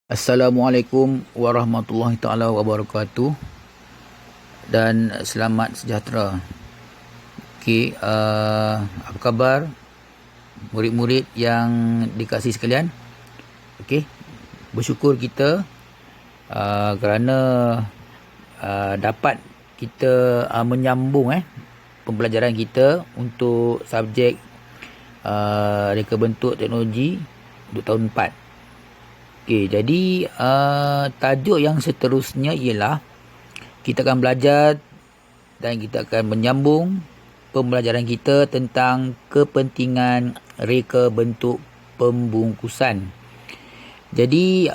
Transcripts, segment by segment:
Assalamualaikum warahmatullahi taala wabarakatuh dan selamat sejahtera. Okey, apa khabar murid-murid yang dikasihi sekalian? Okey, bersyukur kita kerana dapat kita menyambung pembelajaran kita untuk subjek reka bentuk teknologi untuk tahun 4. Okey, jadi tajuk yang seterusnya ialah kita akan belajar dan kita akan menyambung pembelajaran kita tentang kepentingan reka bentuk pembungkusan. Jadi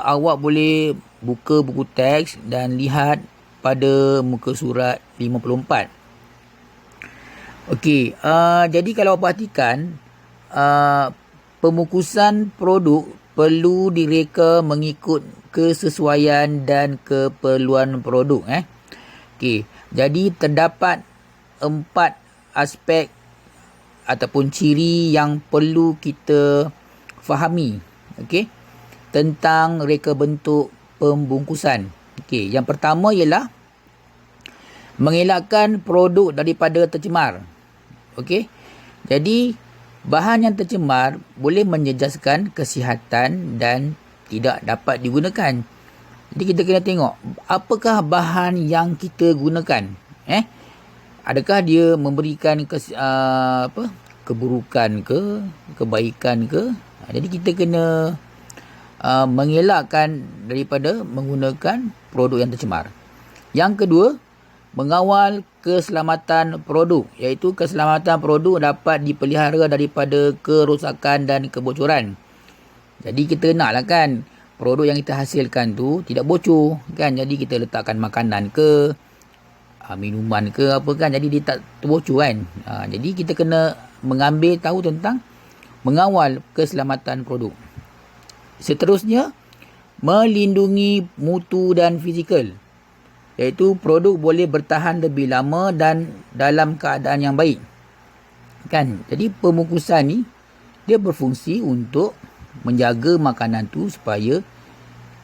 awak boleh buka buku teks dan lihat pada muka surat 54. Okey, jadi kalau awak perhatikan pembungkusan produk perlu direka mengikut kesesuaian dan keperluan produk. Okey, jadi terdapat 4 aspek ataupun ciri yang perlu kita fahami, okey, tentang reka bentuk pembungkusan. Okey, yang pertama ialah mengelakkan produk daripada tercemar. Okey, jadi bahan yang tercemar boleh menjejaskan kesihatan dan tidak dapat digunakan. Jadi kita kena tengok apakah bahan yang kita gunakan. Adakah dia memberikan keburukan ke, kebaikan ke? Jadi kita kena mengelakkan daripada menggunakan produk yang tercemar. Yang kedua, mengawal keselamatan produk, iaitu keselamatan produk dapat dipelihara daripada kerosakan dan kebocoran. Jadi kita naklah kan produk yang kita hasilkan tu tidak bocor kan. Jadi kita letakkan makanan ke minuman ke apa kan, jadi dia tak terbocor kan. Jadi kita kena mengambil tahu tentang mengawal keselamatan produk. Seterusnya, melindungi mutu dan fizikal, iaitu produk boleh bertahan lebih lama dan dalam keadaan yang baik. Kan? Jadi pembungkusan ni dia berfungsi untuk menjaga makanan tu supaya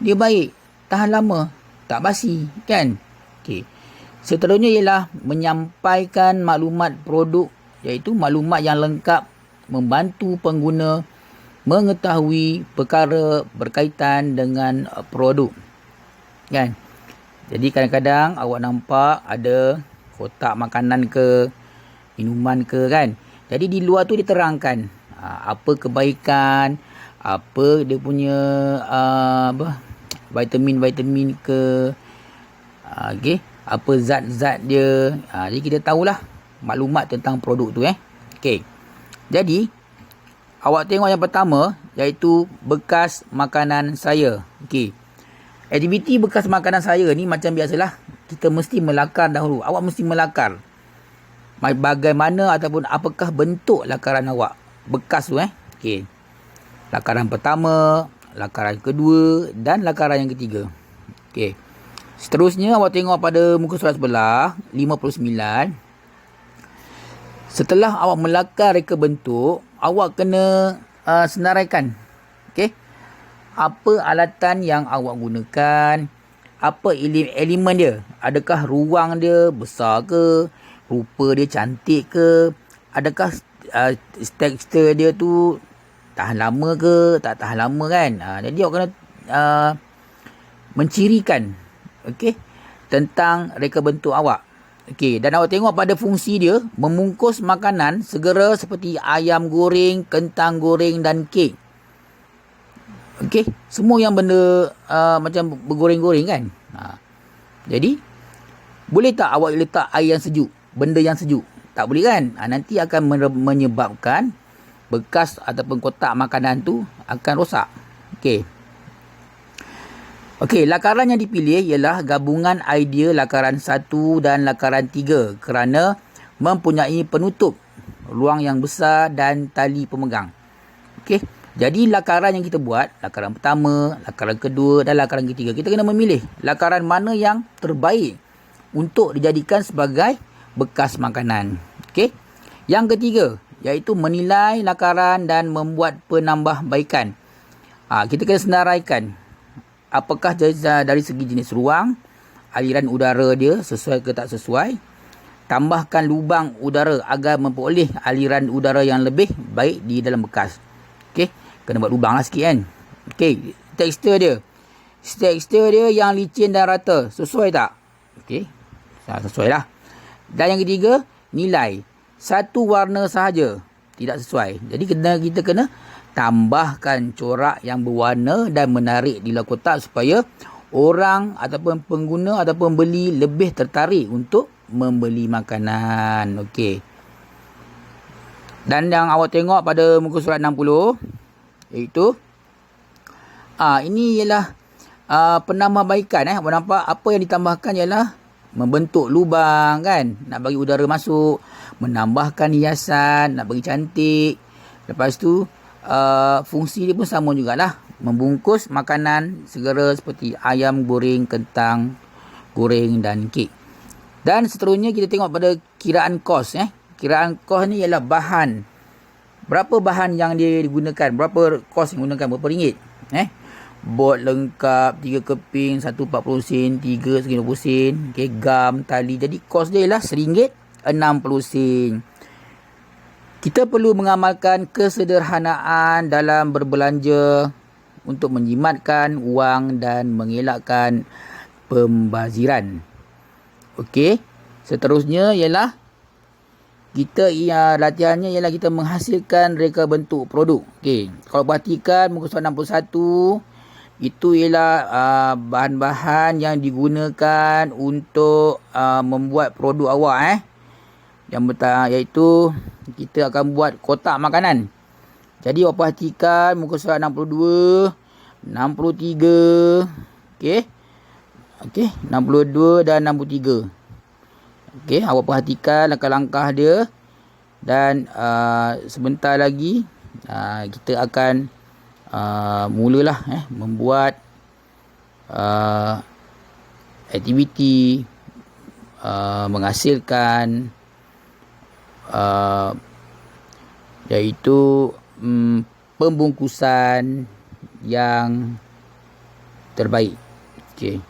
dia baik, tahan lama, tak basi, kan? Okey. Seterusnya ialah menyampaikan maklumat produk, iaitu maklumat yang lengkap membantu pengguna mengetahui perkara berkaitan dengan produk. Kan? Jadi kadang-kadang awak nampak ada kotak makanan ke, minuman ke kan. Jadi di luar tu diterangkan apa kebaikan, apa dia punya vitamin-vitamin ke, okey, apa zat-zat dia. Jadi kita tahulah maklumat tentang produk tu. Okey. Jadi awak tengok yang pertama, iaitu bekas makanan saya. Okey. Aktiviti bekas makanan saya ni macam biasalah, kita mesti melakar dahulu. Awak mesti melakar bagaimana ataupun apakah bentuk lakaran awak bekas tu. Okey. Lakaran pertama, lakaran kedua dan lakaran yang ketiga. Okey. Seterusnya awak tengok pada muka surat sebelah 59. Setelah awak melakar reka bentuk, awak kena senaraikan. Okey. Apa alatan yang awak gunakan, apa elemen dia, adakah ruang dia besar ke, rupa dia cantik ke, adakah tekstur dia tu tahan lama ke, tak tahan lama kan. Jadi awak kena mencirikan, okey, tentang reka bentuk awak. Okey, dan awak tengok pada fungsi dia, membungkus makanan segera seperti ayam goreng, kentang goreng dan kek. Okey, semua yang benda macam bergoreng-goreng kan. Jadi boleh tak awak letak air yang sejuk, benda yang sejuk? Tak boleh kan. Nanti akan menyebabkan bekas ataupun kotak makanan tu akan rosak. Okey. Okey, lakaran yang dipilih ialah gabungan idea lakaran 1 dan lakaran 3 kerana mempunyai penutup, ruang yang besar dan tali pemegang. Okey. Jadi lakaran yang kita buat, lakaran pertama, lakaran kedua dan lakaran ketiga, kita kena memilih lakaran mana yang terbaik untuk dijadikan sebagai bekas makanan. Okey. Yang ketiga, iaitu menilai lakaran dan membuat penambahbaikan. Kita kena senaraikan. apakah dari segi jenis ruang, aliran udara dia sesuai ke tak sesuai. Tambahkan lubang udara agar memperoleh aliran udara yang lebih baik di dalam bekas. Okey, kena buat lubang lah sikit kan. Okey, tekstur dia. Tekstur dia yang licin dan rata. Sesuai tak? Okey, sesuai lah. Dan yang ketiga, nilai. Satu warna sahaja. Tidak sesuai. Jadi kita kena tambahkan corak yang berwarna dan menarik di luar kotak supaya orang ataupun pengguna ataupun beli lebih tertarik untuk membeli makanan. Okey. Dan yang awak tengok pada muka surat 60 iaitu ini ialah penambahbaikan. Awak nampak apa yang ditambahkan ialah membentuk lubang kan, nak bagi udara masuk, menambahkan hiasan, nak bagi cantik. Lepas tu fungsi dia pun sama jugalah, membungkus makanan segera seperti ayam goreng, kentang goreng dan kek. Dan seterusnya kita tengok pada kiraan kos. Kiraan kos ni ialah bahan. Berapa bahan yang dia digunakan, berapa kos yang digunakan, berapa ringgit. Bot lengkap, 3 keping, 1.40 sen, 3 RM20 sen, okay, gam, tali. Jadi kos dia ialah RM60. Kita perlu mengamalkan kesederhanaan dalam berbelanja untuk menjimatkan wang dan mengelakkan pembaziran. Okey, seterusnya ialah latihannya ialah kita menghasilkan reka bentuk produk. Okey, kalau perhatikan muka surat 61, itu ialah bahan-bahan yang digunakan untuk membuat produk awak. Yang iaitu kita akan buat kotak makanan. Jadi awak perhatikan muka surat 62, 63, okey. Okey, 62 dan 63. Okey, awak perhatikan langkah-langkah dia dan sebentar lagi kita akan mulalah membuat aktiviti menghasilkan iaitu pembungkusan yang terbaik. Okey.